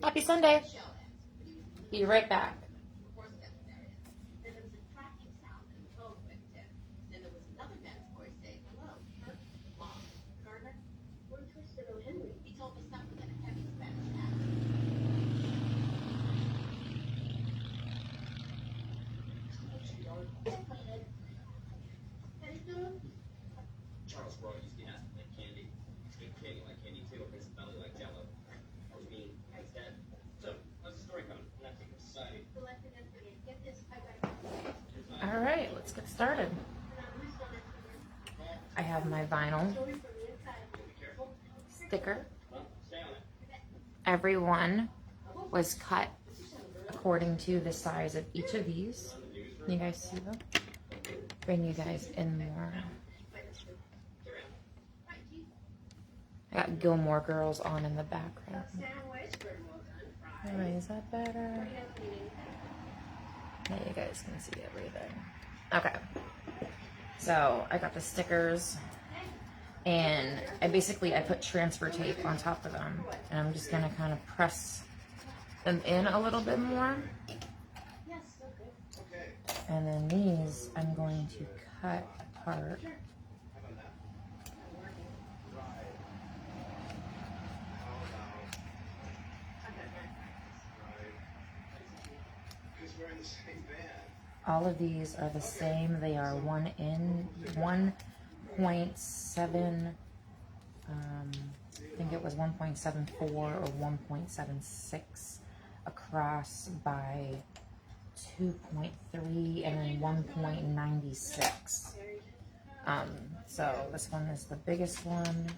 Happy Sunday. Be right back. All right, let's get started. I have my vinyl sticker. Every one was cut according to the size of each of these. You guys see them? Bring you guys in more. I got Gilmore Girls on in the background. Alright, is that better? Now you guys can see everything. Okay. So I got the stickers and I put transfer tape on top of them, and I'm just gonna kind of press them in a little bit more. And then these I'm going to cut apart. All of these are the same. They are 1.7, I think it was 1.74 or 1.76 across by 2.3 and then 1.96. So this one is the biggest one.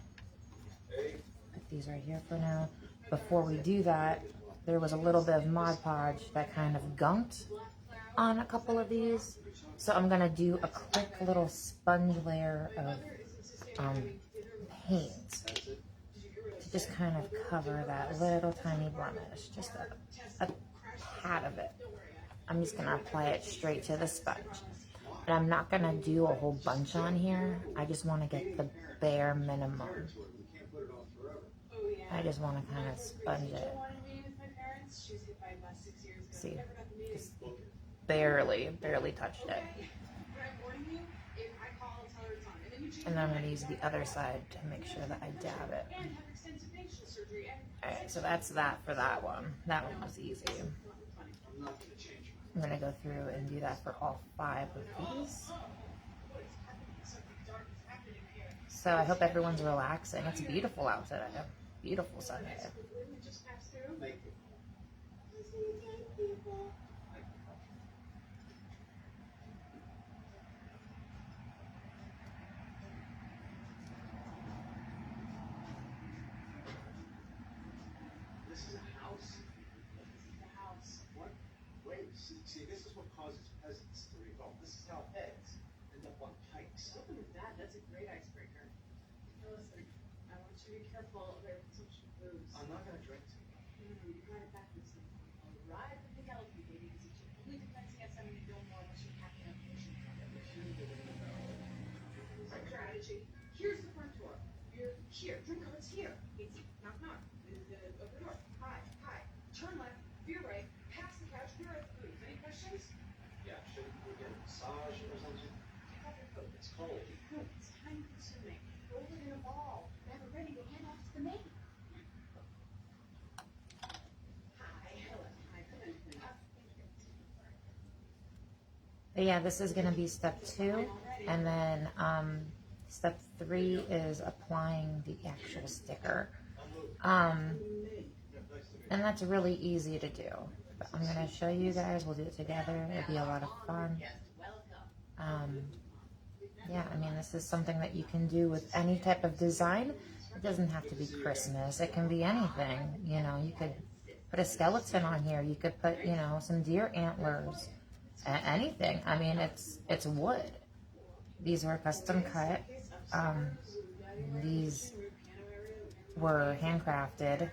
Put these right here for now. Before we do that, there was a little bit of Mod Podge that kind of gunked on a couple of these. So I'm gonna do a quick little sponge layer of paint to just kind of cover that little tiny blemish, just a pat of it. I'm just gonna apply it straight to the sponge. And I'm not gonna do a whole bunch on here. I just wanna get the bare minimum. I just wanna kind of sponge it. See, just barely touched it. And then I'm gonna use the other side to make sure that I dab it. Alright, so that's that for that one. That one was easy. I'm gonna go through and do that for all 5 of these. So I hope everyone's relaxing. It's beautiful out today. Beautiful Sunday. See, this is what causes peasants to revolt. This is how heads end up on pikes. Open with that. That's a great icebreaker. Listen, I want you to be careful of their consumption of booze. I'm not gonna drink. You got it backwards. I'll ride with the galaxy, baby, because it's your only defense against them when you don't more unless you're happy on patient. Strategy. Here's the front door. You're here. Drink cards here. It's knock knock. Open the door. Hi. Turn left. Veer right. Past the couch. We're at the booth. Any questions? Yeah, should we get a massage or something? Take off your coat. It's cold. Good. It's time consuming. Roll it in a ball. Have it ready to hand off to the maid. Hi. Hello. Hi. Come in. But yeah, this is gonna be step 2, and then step 3 is applying the actual sticker. And that's really easy to do. But I'm gonna show you guys. We'll do it together. It'll be a lot of fun. Yeah, I mean, this is something that you can do with any type of design. It doesn't have to be Christmas. It can be anything. You know, you could put a skeleton on here. You could put, you know, some deer antlers. Anything. I mean, it's wood. These were custom cut. These were handcrafted.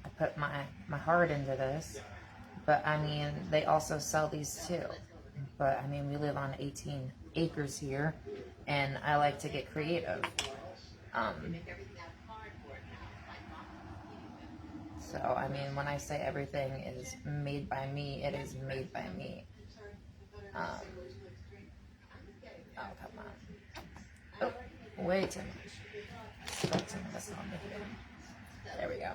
I put my heart into this, but I mean, they also sell these too. But I mean, we live on 18 acres here, and I like to get creative. So, I mean, when I say everything is made by me, it is made by me. Oh, come on. Oh, way too much. Spread some of this on here. There we go.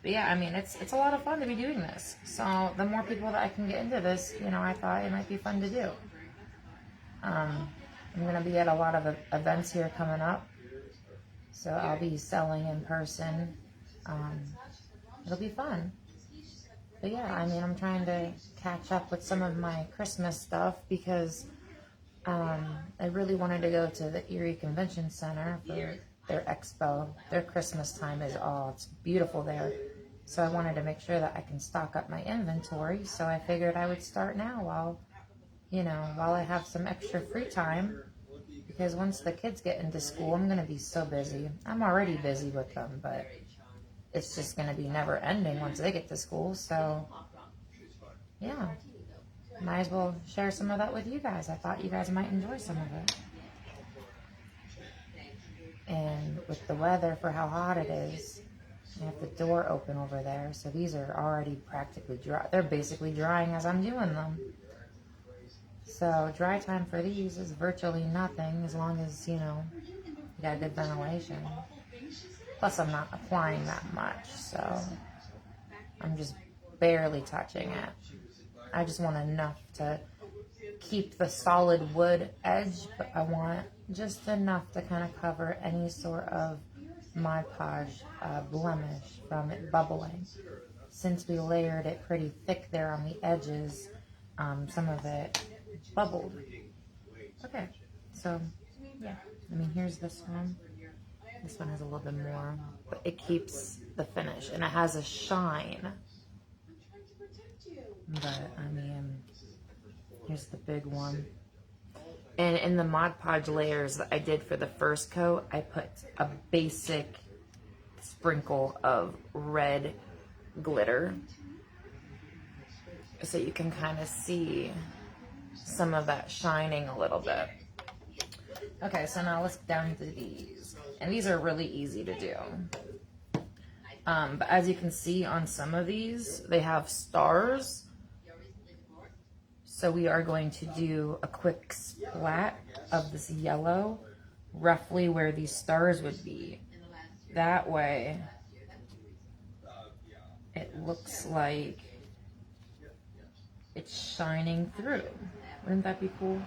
But yeah, I mean, it's a lot of fun to be doing this. So the more people that I can get into this, you know, I thought it might be fun to do. I'm going to be at a lot of events here coming up. So I'll be selling in person. It'll be fun. But yeah, I mean, I'm trying to catch up with some of my Christmas stuff because I really wanted to go to the Erie Convention Center for their expo. Their Christmas time is it's beautiful there. So I wanted to make sure that I can stock up my inventory. So I figured I would start now while I have some extra free time. Because once the kids get into school, I'm going to be so busy. I'm already busy with them, but it's just going to be never ending once they get to school. So yeah, might as well share some of that with you guys. I thought you guys might enjoy some of it. And with the weather for how hot it is, I have the door open over there, so these are already practically dry. They're basically drying as I'm doing them. So dry time for these is virtually nothing as long as, you got good ventilation. Plus I'm not applying that much, so I'm just barely touching it. I just want enough to keep the solid wood edge, but I want just enough to kind of cover any sort of Mod Podge blemish from it bubbling. Since we layered it pretty thick there on the edges, some of it bubbled. Okay, so yeah, I mean, here's this one. This one has a little bit more, but it keeps the finish and it has a shine. But I mean, here's the big one. And in the Mod Podge layers that I did for the first coat, I put a basic sprinkle of red glitter. So you can kind of see some of that shining a little bit. Okay, so now let's get down to these. And these are really easy to do. But as you can see on some of these, they have stars. So we are going to do a quick splat of this yellow, roughly where these stars would be. That way, it looks like it's shining through. Wouldn't that be cool?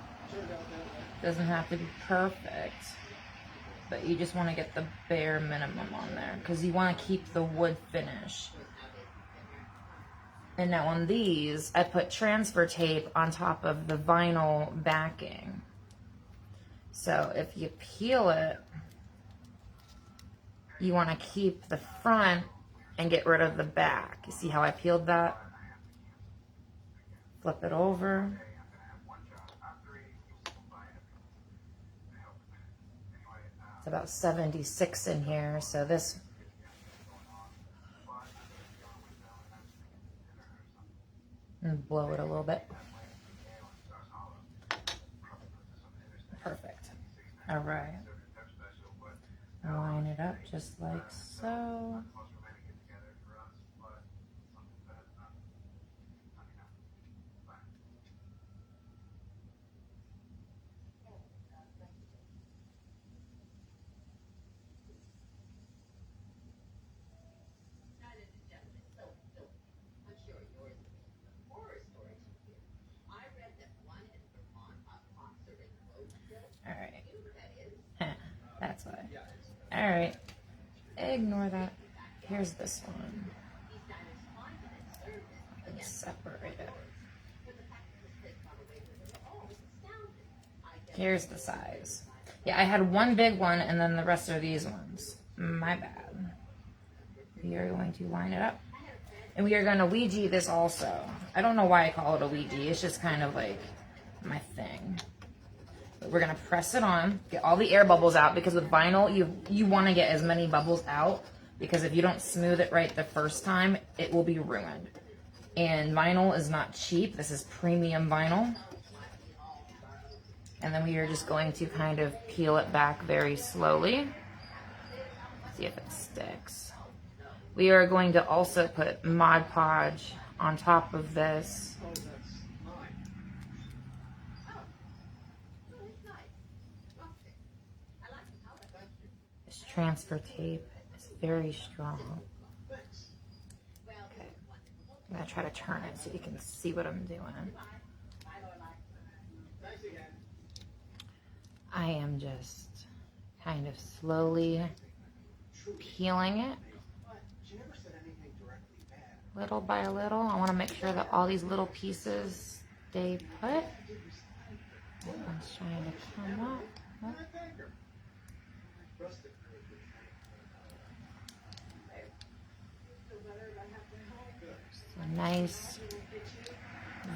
Doesn't have to be perfect, but you just want to get the bare minimum on there because you want to keep the wood finish. And now on these, I put transfer tape on top of the vinyl backing. So if you peel it, you want to keep the front and get rid of the back. You see how I peeled that? Flip it over. It's about 76 in here, so this and blow it a little bit. Perfect. All right. Line it up just like so. That's why. Alright. Ignore that. Here's this one. Let's separate it. Here's the size. Yeah, I had one big one and then the rest are these ones. My bad. We are going to line it up. And we are going to Ouija this also. I don't know why I call it a Ouija. It's just kind of like my thing. But we're going to press it on, get all the air bubbles out, because with vinyl, you want to get as many bubbles out, because if you don't smooth it right the first time, it will be ruined. And vinyl is not cheap. This is premium vinyl. And then we are just going to kind of peel it back very slowly. See if it sticks. we are going to also put Mod Podge on top of this. Oh, that's mine. This transfer tape is very strong. Thanks. Okay. I'm gonna try to turn it so you can see what I'm doing. Thanks again. I am just kind of slowly peeling it But she never said anything directly bad. little by little. I want to make sure that all these little pieces stay put. One's trying to come up. I thank her. Rustic. So nice,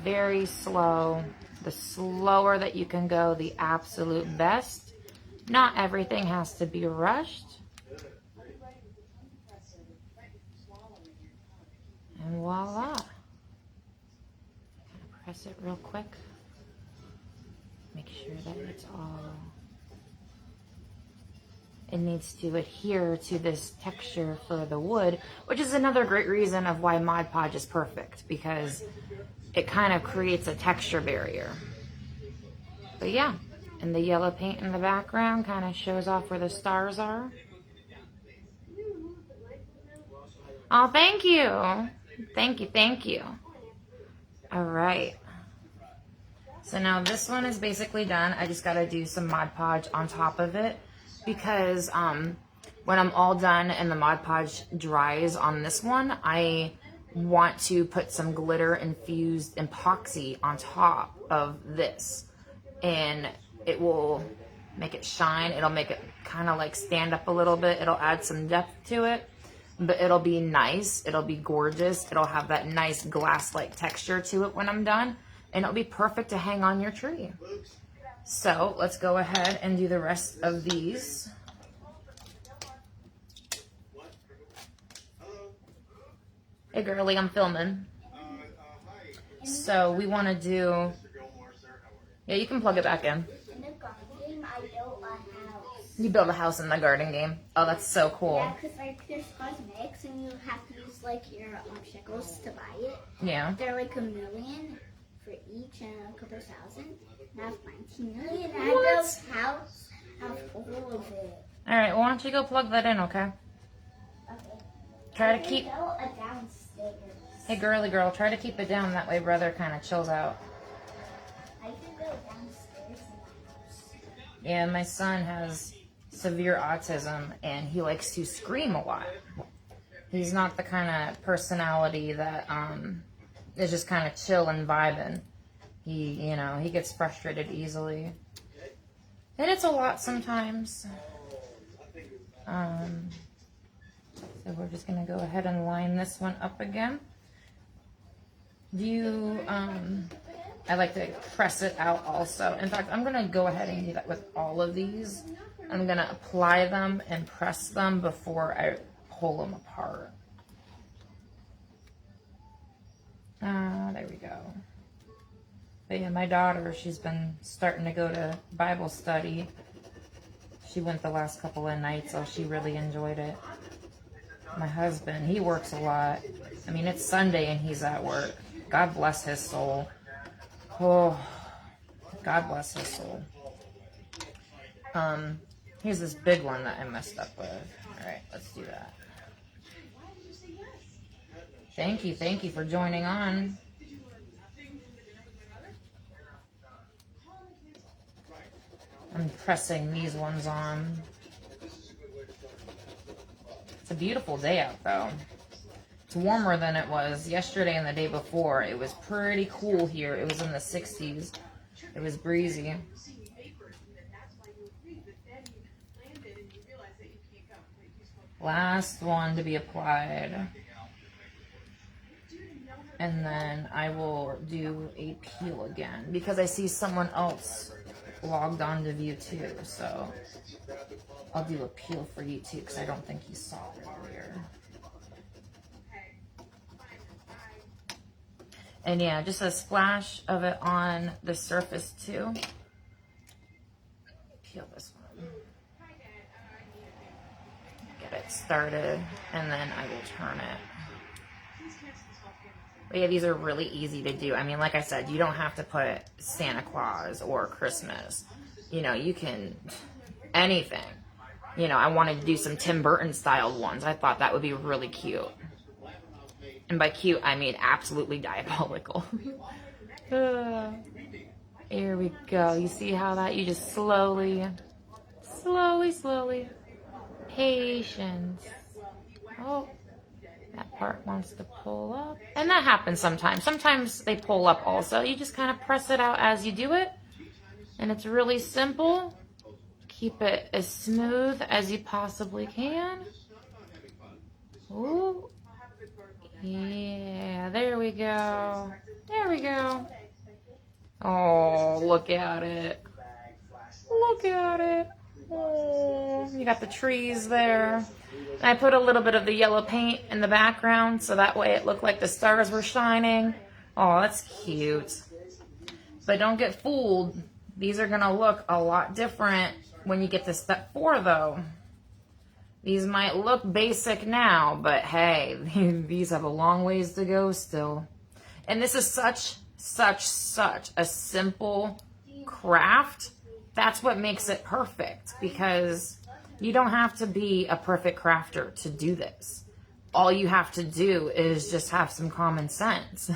very slow. The slower that you can go, the absolute best. Not everything has to be rushed. And voila. Press it real quick. Make sure that it's all... It needs to adhere to this texture for the wood, which is another great reason of why Mod Podge is perfect, because it kind of creates a texture barrier. But yeah, and the yellow paint in the background kind of shows off where the stars are. Oh, thank you. Thank you, thank you. All right. So now this one is basically done. I just got to do some Mod Podge on top of it, because when I'm all done and the Mod Podge dries on this one, I want to put some glitter infused epoxy on top of this, and it will make it shine. It'll make it kind of like stand up a little bit. It'll add some depth to it, but it'll be nice. It'll be gorgeous. It'll have that nice glass-like texture to it when I'm done, and it'll be perfect to hang on your tree. So let's go ahead and do the rest of these. Hey girly, I'm filming. So we want to do... Yeah, you can plug it back in. In the garden game, I built a house. You built a house in the garden game. Oh, that's so cool. Yeah, because like there's cosmetics and you have to use like your shekels to buy it. Yeah. They're like $1 million for each and a couple thousand. And I have 19 million. And I built a house full of it. All right, why don't you go plug that in, okay? Okay. Try to keep... I built a downstairs. Hey girly girl, try to keep it down. That way brother kind of chills out. I can build downstairs in my house. Yeah, my son has severe autism, and he likes to scream a lot. He's not the kind of personality that is just kind of chill and vibing. He gets frustrated easily. And it's a lot sometimes. So we're just going to go ahead and line this one up again. I like to press it out also. In fact, I'm going to go ahead and do that with all of these. I'm going to apply them and press them before I pull them apart. There we go. But yeah, my daughter, she's been starting to go to Bible study. She went the last couple of nights, so she really enjoyed it. My husband, he works a lot. I mean, it's Sunday and he's at work. God bless his soul. Oh, God bless his soul. Here's this big one that I messed up with. All right, let's do that. Thank you for joining on. I'm pressing these ones on. It's a beautiful day out though. It's warmer than it was yesterday and the day before. It was pretty cool here. It was in the 60s. It was breezy. Last one to be applied. And then I will do a peel again because I see someone else logged on to view too. So I'll do a peel for you too because I don't think you saw it earlier. And yeah, just a splash of it on the surface too. Peel this one. Get get it started, and then I will turn it. But yeah, these are really easy to do. I mean, like I said, you don't have to put Santa Claus or Christmas. You know, you can, anything. You know, I wanted to do some Tim Burton styled ones. I thought that would be really cute. And by cute, I mean absolutely diabolical. Here we go. You see how that, you just slowly, patience. Oh, that part wants to pull up. And that happens sometimes. Sometimes they pull up also. You just kind of press it out as you do it. And it's really simple. Keep it as smooth as you possibly can. Ooh. Yeah, there we go. There we go. Oh, look at it. Look at it. Oh, you got the trees there. And I put a little bit of the yellow paint in the background so that way it looked like the stars were shining. Oh, that's cute. But don't get fooled. These are going to look a lot different when you get to step 4, though. These might look basic now, but hey, these have a long ways to go still. And this is such a simple craft. That's what makes it perfect, because you don't have to be a perfect crafter to do this. All you have to do is just have some common sense,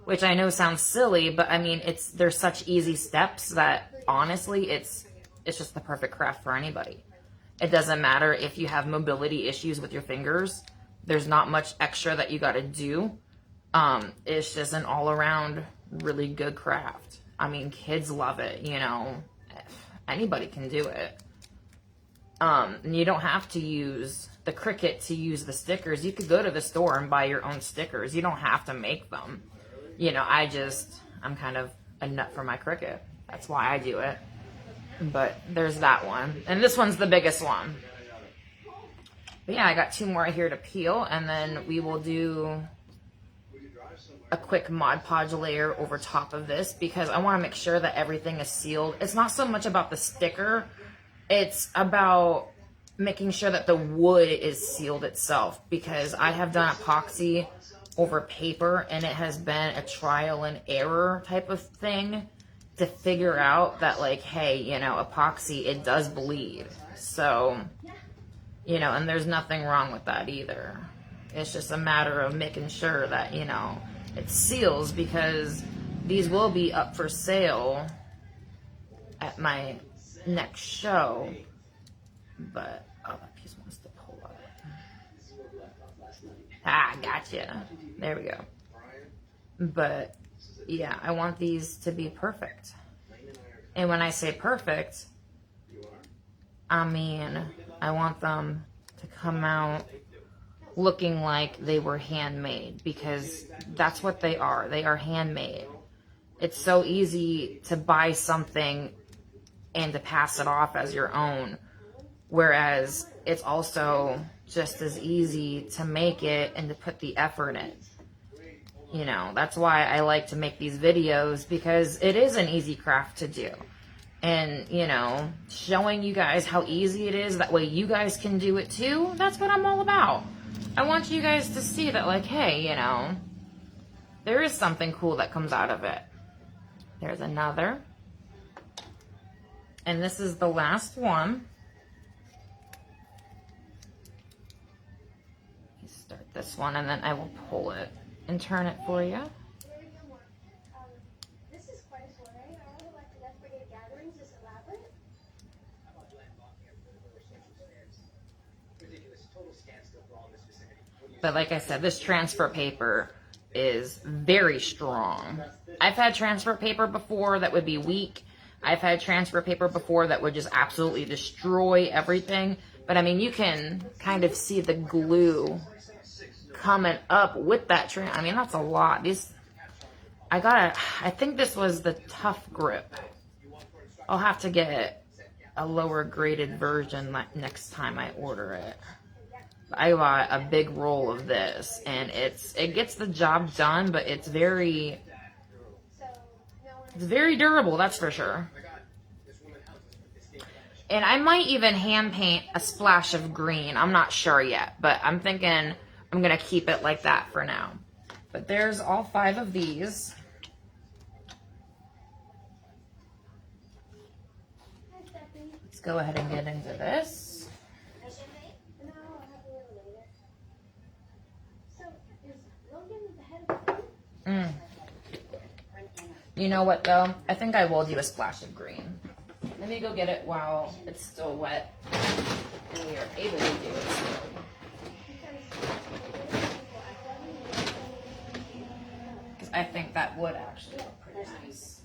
which I know sounds silly, but I mean, there's such easy steps that honestly, it's just the perfect craft for anybody. It doesn't matter if you have mobility issues with your fingers. There's not much extra that you got to do. It's just an all-around really good craft. I mean, kids love it, you know. Anybody can do it. And you don't have to use the Cricut to use the stickers. You could go to the store and buy your own stickers. You don't have to make them. You know, I'm kind of a nut for my Cricut. That's why I do it. But there's that one. And this one's the biggest one. But yeah, I got 2 more here to peel. And then we will do a quick Mod Podge layer over top of this, because I want to make sure that everything is sealed. It's not so much about the sticker. It's about making sure that the wood is sealed itself, because I have done epoxy over paper and it has been a trial and error type of thing to figure out that, like, hey, you know, epoxy, it does bleed. So, you know, and there's nothing wrong with that either. It's just a matter of making sure that, you know, it seals, because these will be up for sale at my next show. But, oh, that piece wants to pull up. Ah, gotcha. There we go. But yeah, I want these to be perfect. And when I say perfect, I mean, I want them to come out looking like they were handmade, because that's what they are. They are handmade. It's so easy to buy something and to pass it off as your own, whereas it's also just as easy to make it and to put the effort in. You know, that's why I like to make these videos, because it is an easy craft to do. And, you know, showing you guys how easy it is, that way you guys can do it too, that's what I'm all about. I want you guys to see that, like, hey, you know, there is something cool that comes out of it. There's another. And this is the last one. Start this one, and then I will pull it and turn it for you. This is quite a soiree. I only like to decorate gatherings this elaborate. But like I said, this transfer paper is very strong. I've had transfer paper before that would be weak. I've had transfer paper before that would just absolutely destroy everything. But I mean, you can kind of see the glue coming up with that I mean, that's a lot. I think this was the tough grip. I'll have to get a lower graded version next time I order it. I bought a big roll of this, and it gets the job done, but it's very durable, that's for sure. And I might even hand paint a splash of green. I'm not sure yet, but I'm thinking I'm gonna keep it like that for now. But there's all 5 of these. Let's go ahead and get into this. You know what though? I think I will do a splash of green. Let me go get it while it's still wet and we are able to do it still. Because I think that would actually look pretty nice.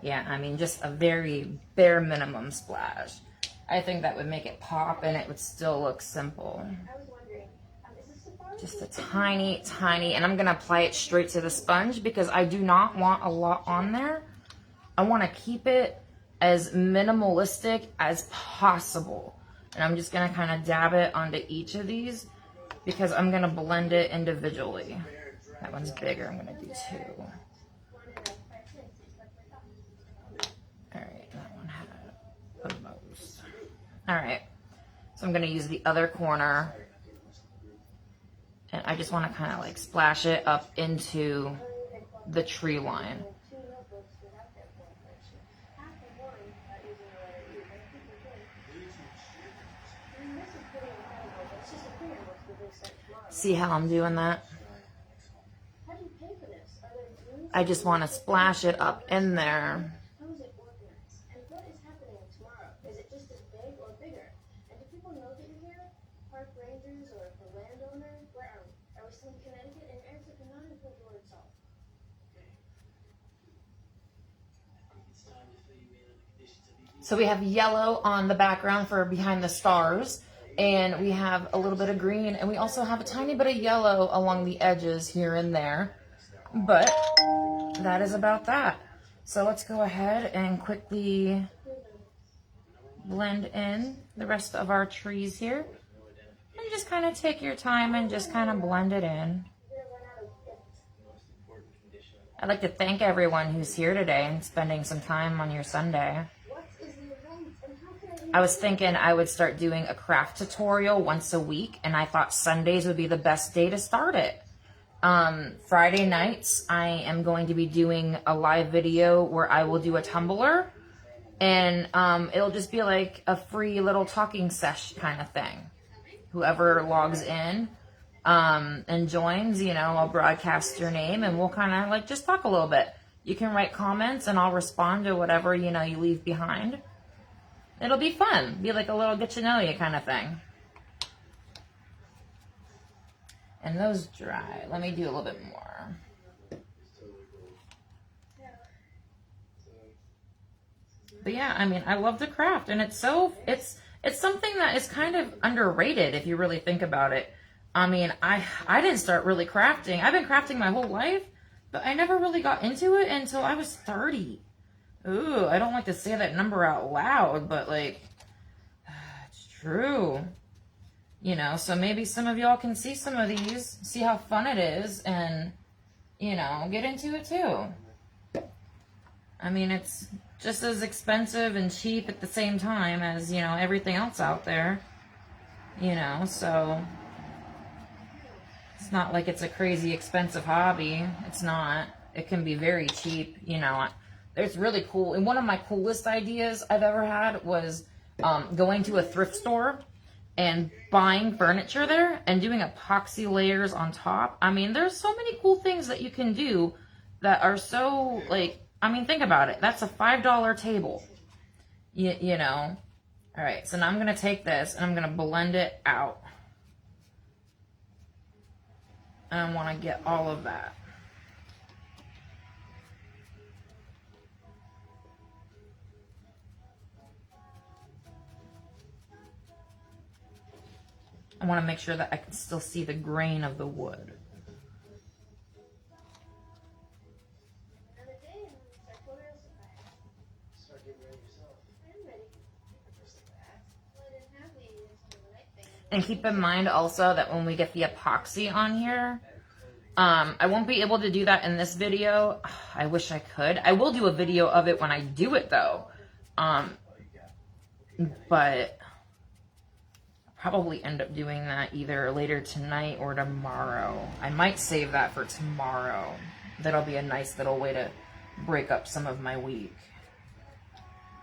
Yeah, I mean, just a very bare minimum splash. I think that would make it pop and it would still look simple. Just a tiny, and I'm gonna apply it straight to the sponge because I do not want a lot on there. I wanna keep it as minimalistic as possible. And I'm just gonna kind of dab it onto each of these because I'm gonna blend it individually. That one's bigger, I'm gonna do 2. Alright, that one had the most. Alright, so I'm gonna use the other corner. And I just want to kind of like splash it up into the tree line. See how I'm doing that? I just want to splash it up in there. So we have yellow on the background for behind the stars, and we have a little bit of green, and we also have a tiny bit of yellow along the edges here and there. But that is about that. So let's go ahead and quickly blend in the rest of our trees here. And just kind of take your time and just kind of blend it in. I'd like to thank everyone who's here today and spending some time on your Sunday. I was thinking I would start doing a craft tutorial once a week, and I thought Sundays would be the best day to start it. Friday nights, I am going to be doing a live video where I will do a tumbler, and it'll just be like a free little talking sesh kind of thing. Whoever logs in and joins, you know, I'll broadcast your name, and we'll kind of like just talk a little bit. You can write comments, and I'll respond to whatever, you know, you leave behind. It'll be fun. Be like a little get to know you kind of thing. And those dry. Let me do a little bit more. But yeah, I mean, I love the craft, and it's something that is kind of underrated if you really think about it. I mean, I didn't start really crafting. I've been crafting my whole life, but I never really got into it until I was 30. Ooh, I don't like to say that number out loud, but like, it's true. You know, so maybe some of y'all can see some of these, see how fun it is, and, you know, get into it too. I mean, it's just as expensive and cheap at the same time as, you know, everything else out there. You know, so it's not like it's a crazy expensive hobby. It's not. It can be very cheap, you know. It's really cool. And one of my coolest ideas I've ever had was going to a thrift store and buying furniture there and doing epoxy layers on top. I mean, there's so many cool things that you can do that are so, like, I mean, think about it. That's a $5 table, you know. All right, so now I'm going to take this and I'm going to blend it out. And I want to get all of that. I want to make sure that I can still see the grain of the wood. And keep in mind also that when we get the epoxy on here, I won't be able to do that in this video. I wish I could. I will do a video of it when I do it though. But I'll probably end up doing that either later tonight or tomorrow. I might save that for tomorrow. That'll be a nice little way to break up some of my week.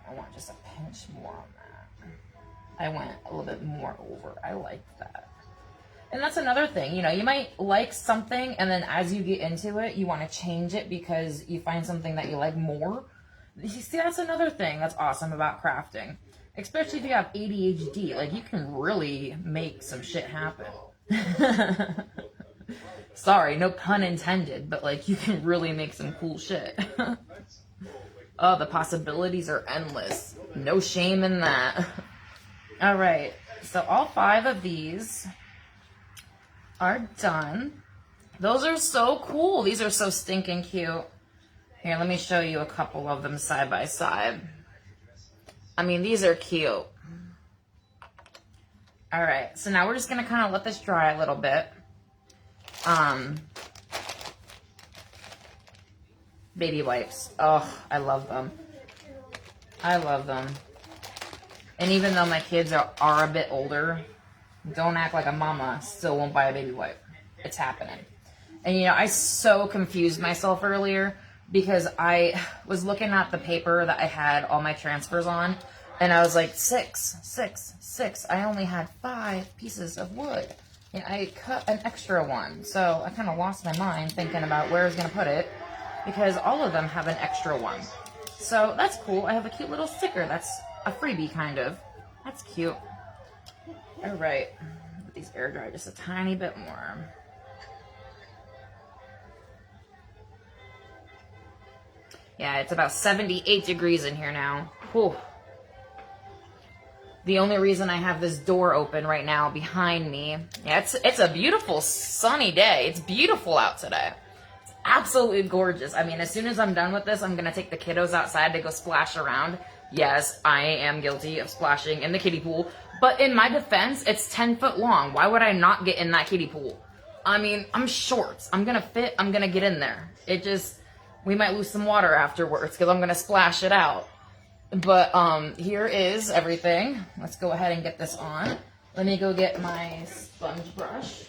I want just a pinch more on that. I went a little bit more over. I like that. And that's another thing, you know, you might like something and then as you get into it, you want to change it because you find something that you like more. You see, that's another thing that's awesome about crafting. Especially if you have ADHD, like you can really make some shit happen. Sorry, no pun intended, but like you can really make some cool shit. Oh, the possibilities are endless. No shame in that. All right, so all 5 of these are done. Those are so cool. These are so stinking cute. Here, let me show you a couple of them side by side. I mean, these are cute. All right, so now we're just gonna kind of let this dry a little bit. Baby wipes. Oh, I love them. I love them. And even though my kids are a bit older, don't act like a mama, still won't buy a baby wipe. It's happening. And you know, I so confused myself earlier because I was looking at the paper that I had all my transfers on, and I was like, 6, 6, 6. I only had 5 pieces of wood. And I cut an extra one. So I kind of lost my mind thinking about where I was going to put it because all of them have an extra one. So that's cool. I have a cute little sticker. That's a freebie, kind of. That's cute. All right. Let these air dry just a tiny bit more. Yeah, it's about 78 degrees in here now. Whew. The only reason I have this door open right now behind me, yeah, it's a beautiful sunny day. It's beautiful out today. It's absolutely gorgeous. I mean, as soon as I'm done with this, I'm going to take the kiddos outside to go splash around. Yes, I am guilty of splashing in the kiddie pool. But in my defense, it's 10 foot long. Why would I not get in that kiddie pool? I mean, I'm short. I'm going to fit. I'm going to get in there. It just, we might lose some water afterwards because I'm going to splash it out. But here is everything. Let's go ahead and get this on. Let me go get my sponge brush.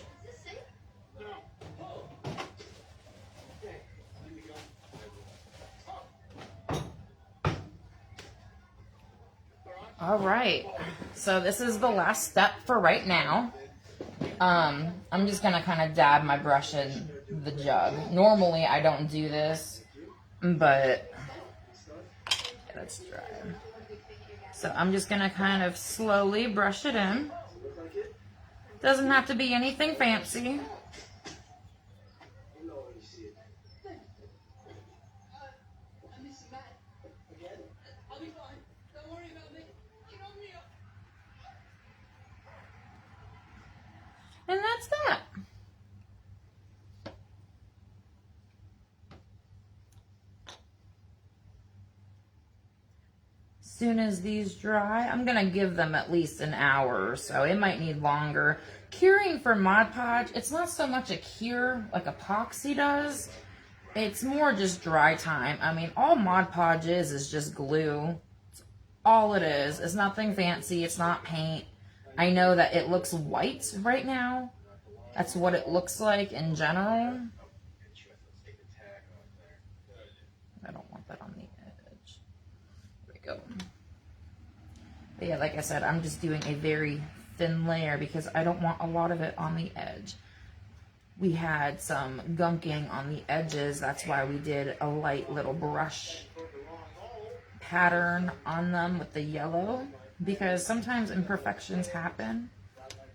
All right, so this is the last step for right now. I'm just gonna kind of dab my brush in the jug. Normally I don't do this, but let's try. So I'm just gonna kind of slowly brush it in. Doesn't have to be anything fancy. And that's that. Soon as these dry, I'm gonna give them at least an hour or so. It might need longer. Curing for Mod Podge, it's not so much a cure like epoxy does. It's more just dry time. I mean, all Mod Podge is just glue. It's all it is. It's nothing fancy. It's not paint. I know that it looks white right now. That's what it looks like in general. I don't want that on the edge. There we go. But yeah, like I said, I'm just doing a very thin layer because I don't want a lot of it on the edge. We had some gunking on the edges. That's why we did a light little brush pattern on them with the yellow, because sometimes imperfections happen.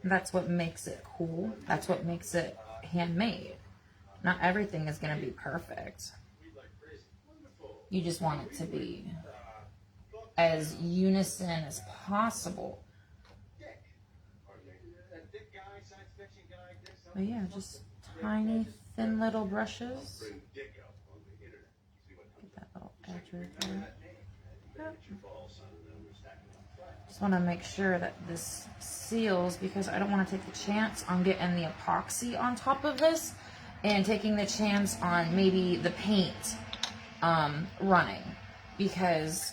That's what makes it cool. That's what makes it handmade. Not everything is going to be perfect. You just want it to be as unison as possible. But yeah, just tiny, thin little brushes. Get that little edge right there. Yep. Just want to make sure that this seals because I don't want to take the chance on getting the epoxy on top of this and taking the chance on maybe the paint running, because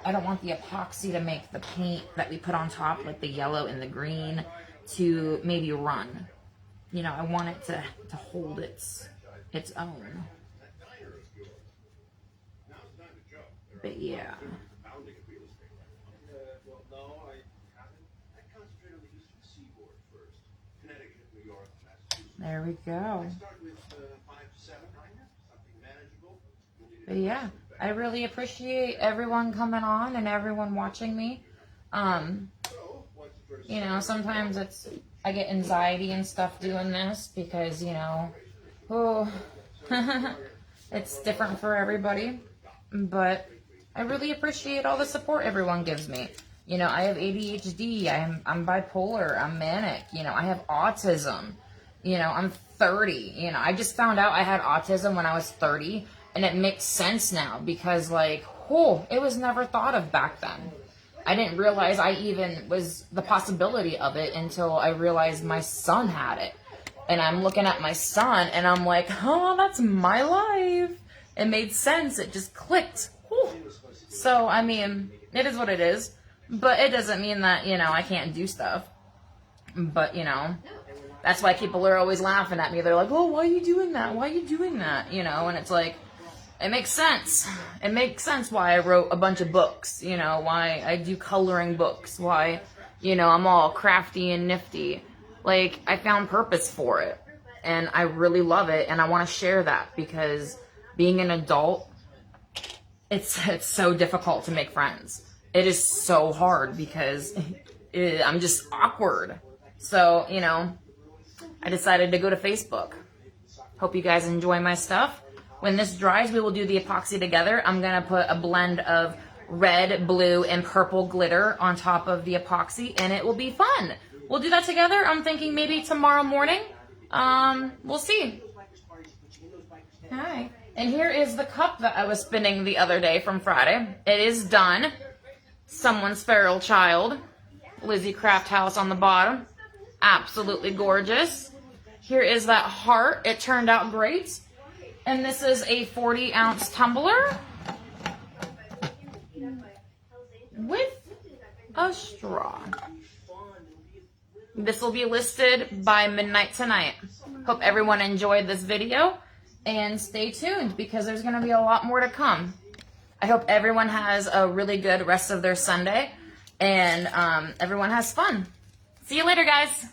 I don't want the epoxy to make the paint that we put on top, like the yellow and the green, to maybe run. You know, I want it to hold its own. But yeah. Well, no, I haven't. I concentrate on the eastern seaboard first. Connecticut, New York, Massachusetts. There we go. I start with 5 to 7 liner, something manageable. But yeah, I really appreciate everyone coming on and everyone watching me. You know, sometimes I get anxiety and stuff doing this because, you know, it's different for everybody. But I really appreciate all the support everyone gives me. You know, I have ADHD, I'm bipolar, I'm manic, you know, I have autism. You know, I'm 30. You know, I just found out I had autism when I was 30, and it makes sense now because, like, it was never thought of back then. I didn't realize I even was the possibility of it until I realized my son had it. And I'm looking at my son, and I'm like, oh, that's my life. It made sense. It just clicked. So, I mean, it is what it is. But it doesn't mean that, you know, I can't do stuff. But, you know, that's why people are always laughing at me. They're like, oh, why are you doing that? Why are you doing that? You know, and it's like, it makes sense. It makes sense why I wrote a bunch of books, you know, why I do coloring books, why, you know, I'm all crafty and nifty. Like, I found purpose for it, and I really love it, and I want to share that because being an adult, it's so difficult to make friends. It is so hard because I'm just awkward. So, you know, I decided to go to Facebook. Hope you guys enjoy my stuff. When this dries, we will do the epoxy together. I'm going to put a blend of red, blue, and purple glitter on top of the epoxy, and it will be fun. We'll do that together. I'm thinking maybe tomorrow morning. We'll see. Hi. And here is the cup that I was spinning the other day from Friday. It is done. Someone's feral child. Lizzie Craft House on the bottom. Absolutely gorgeous. Here is that heart. It turned out great. And this is a 40-ounce tumbler with a straw. This will be listed by midnight tonight. Hope everyone enjoyed this video, and stay tuned because there's going to be a lot more to come. I hope everyone has a really good rest of their Sunday, and everyone has fun. See you later, guys.